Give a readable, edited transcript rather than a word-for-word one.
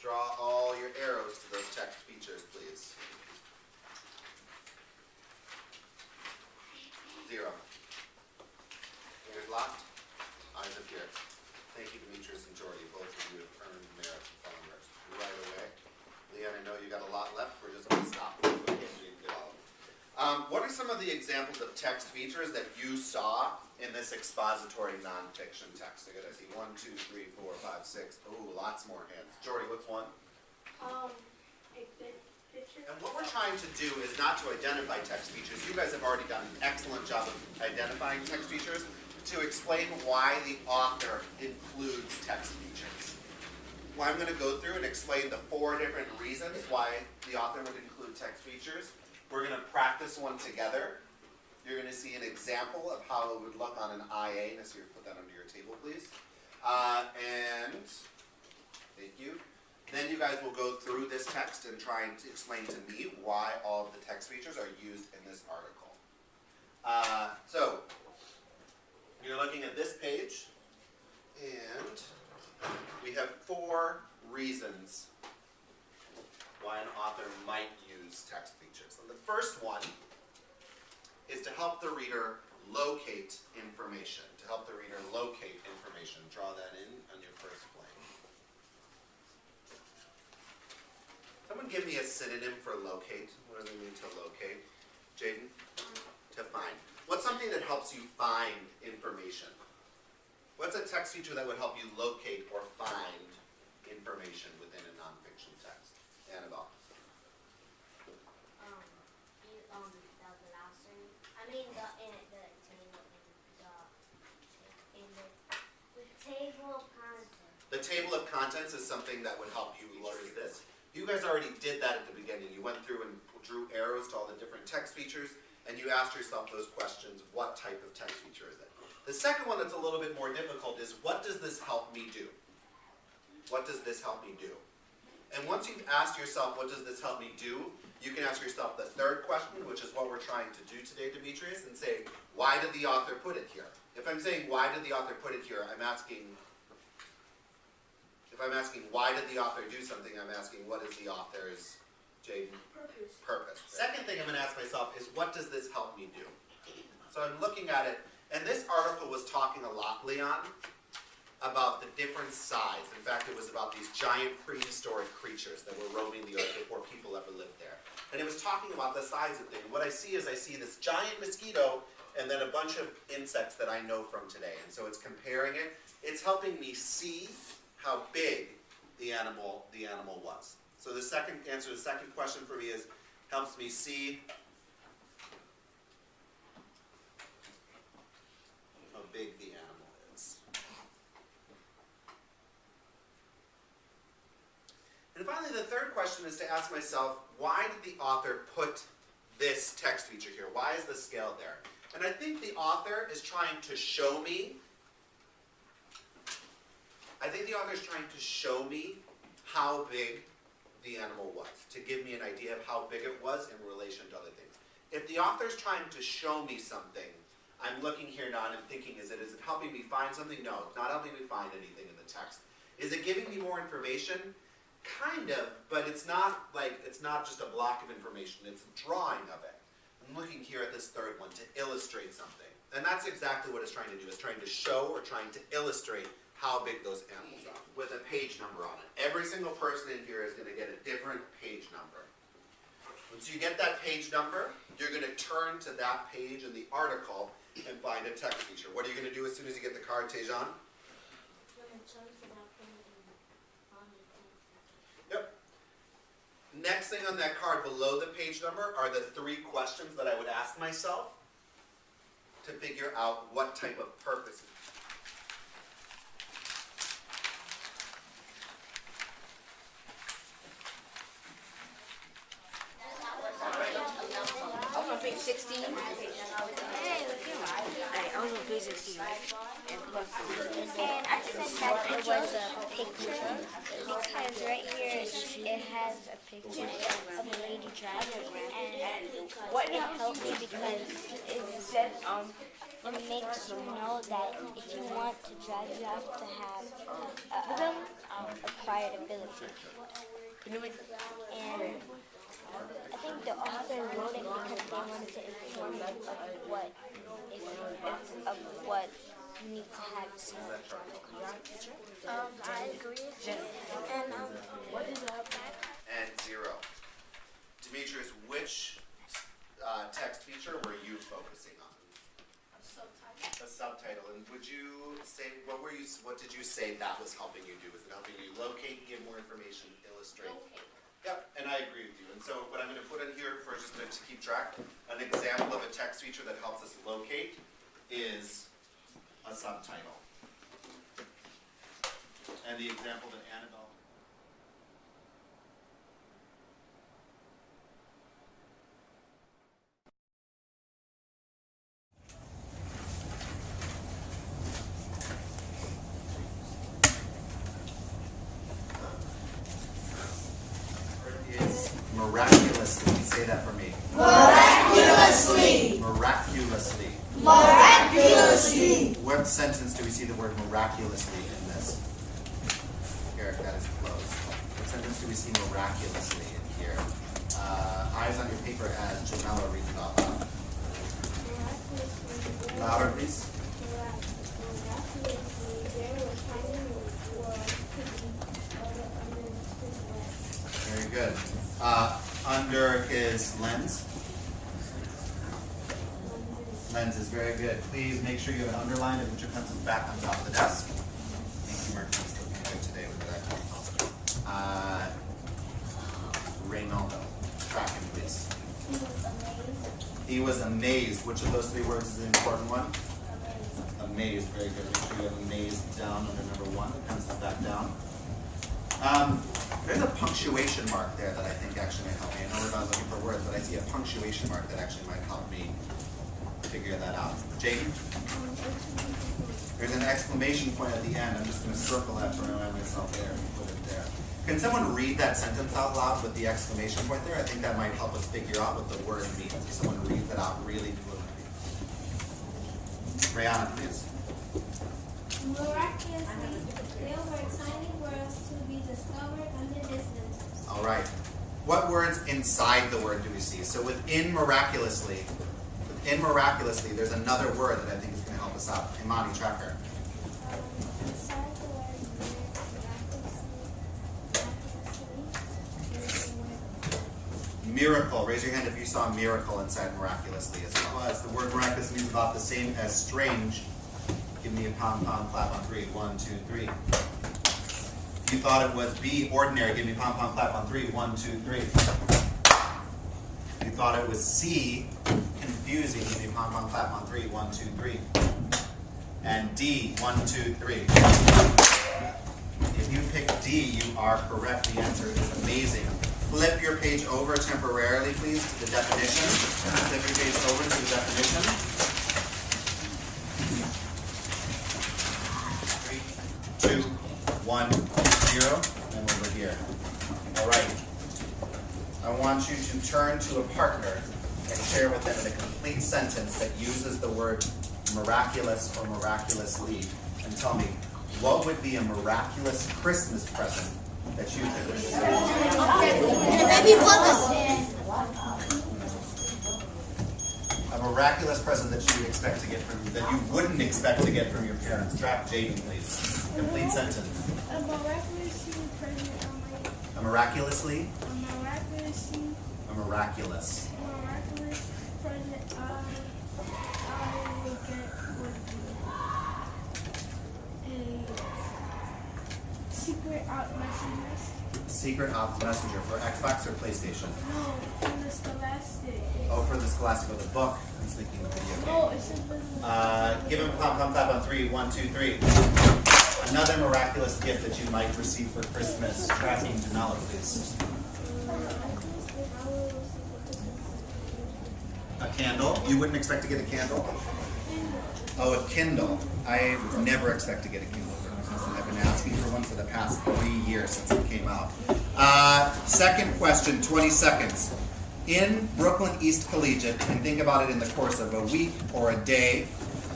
Draw all your arrows to those text features, please. 0. Ears locked. Eyes up here. Thank you, Demetrius and Jordy. Both of you have earned merit from followers right away. Leon, I know you got a lot left. We're just going to stop. So we didn't get all of them. What are some of the examples of text features that you saw in this expository nonfiction text? I see 1, 2, 3, 4, 5, 6. Ooh, lots more hands. Jordy, what's one? And what we're trying to do is not to identify text features. You guys have already done an excellent job of identifying text features. To explain why the author includes text features. Well, I'm going to go through and explain the 4 different reasons why the author would include text features. We're going to practice one together. You're going to see an example of how it would look on an IA. So you put that under your table, please. And thank you. Then you guys will go through this text and try to explain to me why all of the text features are used in this article. So you're looking at this page, and we have 4 reasons why an author might use text features. And the first one is to help the reader locate information. To help the reader locate information. Draw that in on your first plane. Someone give me a synonym for locate. What does it mean to locate? Jaden? To find. What's something that helps you find information? What's a text feature that would help you locate or find information within a nonfiction text? Annabelle? The last one. I mean, the table of contents. The table of contents is something that would help you learn this. You guys already did that at the beginning. You went through and drew arrows to all the different text features, and you asked yourself those questions: what type of text feature is it? The second one that's a little bit more difficult is, what does this help me do? What does this help me do? And once you've asked yourself, what does this help me do, you can ask yourself the third question, which is what we're trying to do today, Demetrius, and say, why did the author put it here? If I'm saying, why did the author put it here, if I'm asking, why did the author do something, I'm asking, what is the author's, Jaden? Purpose. Second thing I'm going to ask myself is, what does this help me do? So I'm looking at it, and this article was talking a lot, Leon, about the different size. In fact, it was about these giant prehistoric creatures that were roaming the earth before people ever lived there. And it was talking about the size of things. What I see is I see this giant mosquito and then a bunch of insects that I know from today. And so it's comparing it. It's helping me see how big the animal was. So the second answer to the second question for me is, helps me see how big the animal is. And finally, the third question is to ask myself, why did the author put this text feature here? Why is the scale there? And I think the author is trying to show me, how big the animal was, to give me an idea of how big it was in relation to other things. If the author's trying to show me something, I'm looking here now and I'm thinking, is it helping me find something? No, it's not helping me find anything in the text. Is it giving me more information? Kind of, but it's not just a block of information, it's a drawing of it. I'm looking here at this third one to illustrate something. And that's exactly what it's trying to do. It's trying to show or trying to illustrate how big those animals are with a page number on it. Every single person in here is going to get a different page number. Once you get that page number, you're going to turn to that page in the article and find a text feature. What are you going to do as soon as you get the card, Tejan? Yep. Next thing on that card below the page number are the 3 questions that I would ask myself to figure out what type of purpose. Page 16. Hey, look here. I was on page 16, right? And I said that it was a picture because right here it has a picture of a lady dragon, and what it helped me because it said it makes you know that if you want to drive, you have to have acquired ability. And I think the author wrote it because they wanted to inform you of what you need to have to join the concert. I agree with you. And what is up? And 0. Demetrius, which text feature were you focusing on? A subtitle. And would you say, what did you say that was helping you do? Was it helping you locate, give more information, illustrate? Yep, and I agree with you. And so what I'm going to put in here for just to keep track, an example of a text feature that helps us locate is a subtitle. And the example that Annabelle... Miraculously. Say that for me. Miraculously. Miraculously. Miraculously. What sentence do we see the word miraculously in this? Eric, that is close. What sentence do we see miraculously in here? Eyes on your paper as Jamela reads it out loud. Louder, please. Very good. Under his lens. Lens is very good. Please make sure you have an underline and put your pencils back on top of the desk. Thank you, Mark. He's looking good today with that. Reynaldo. Track him, please. He was amazed. Which of those 3 words is the important one? Amazed. Very good. Make sure you have amazed down under number 1. The pencils back down. There's a punctuation mark there that I think actually might help me. I know we're not looking for words, but I see a punctuation mark that actually might help me figure that out. Jaden? There's an exclamation point at the end. I'm just going to circle that to remind myself there and put it there. Can someone read that sentence out loud with the exclamation point there? I think that might help us figure out what the word means. If someone reads it out really fluently. Rihanna, please. Miraculously, there were tiny worlds to be discovered under distances. All right. What words inside the word do we see? So within miraculously, there's another word that I think is going to help us out. Imani, tracker. Inside the word miraculously, Miracle. Raise your hand if you saw miracle inside miraculously as well. As the word miraculous means about the same as strange. Give me a pom-pom clap on 3. 1, 2, 3. If you thought it was B, ordinary, give me a pom-pom clap on 3. 1, 2, 3. If you thought it was C, confusing, give me a pom-pom clap on 3. 1, 2, 3. And D, 1, 2, 3. If you picked D, you are correct. The answer is amazing. Flip your page over temporarily, please, to the definition. Flip your page over to the definition. 3, 2, 1, 0, and over here. All right. I want you to turn to a partner and share with them in a complete sentence that uses the word miraculous or miraculously, and tell me, what would be a miraculous Christmas present that you could receive? A miraculous present that you would expect to get that you wouldn't expect to get from your parents. Track Jaden, please. Complete sentence. a miraculously present A miraculously? a miraculous A miraculous. present I will get would be a secret out message. Secret Ops Messenger for Xbox or PlayStation? No, for the Scholastic. Oh, for the Scholastic, the book. I'm thinking the video game. Oh, it's invisible. Give him a pom clap on 3. 1, 2, 3. Another miraculous gift that you might receive for Christmas. Tracking Denali, please. A candle? You wouldn't expect to get a candle? Oh, a Kindle. I would never expect to get a Kindle for Christmas, and I've been asking for one for the past 3 years since it came out. Second question, 20 seconds. In Brooklyn East Collegiate, you can think about it in the course of a week or a day